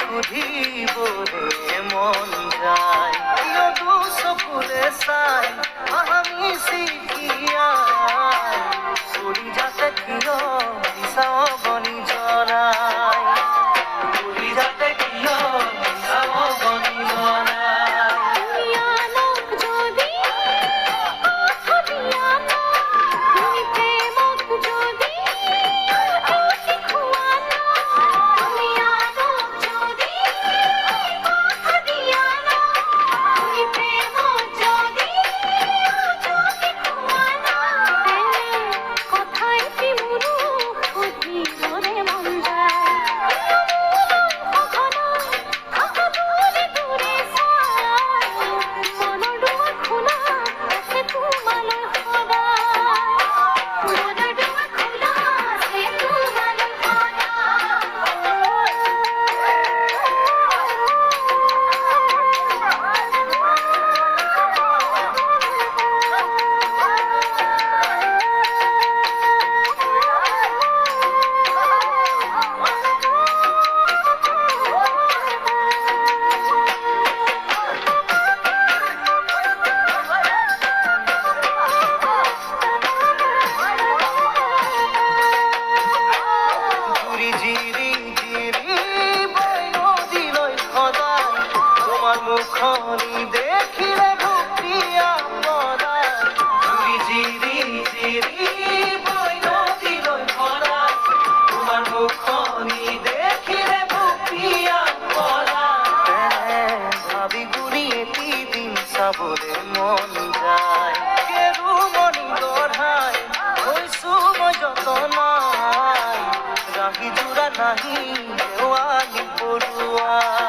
সুধিবলে মন যায় দু চকুলে চাই আমি শিকিয়াই চলি যাতে কিয় বিচাও বনি জনাই চলি যাতে কিয় বিচাও বনি জনাই মুখনি দেখিলে ভুকিয়া মরা ঝুরি জিরি জিরি বই নদীলৈ ভরা তোমার মুখনি দেখিলে ভুকিয়া মরা ভাবি গুনি এটি দিন চাবলে মন যায় কেৰু মনি গঢ়াই হৈছো মই যতনাই ৰাহি জোৰা নাহি দেৱালী পৰুৱা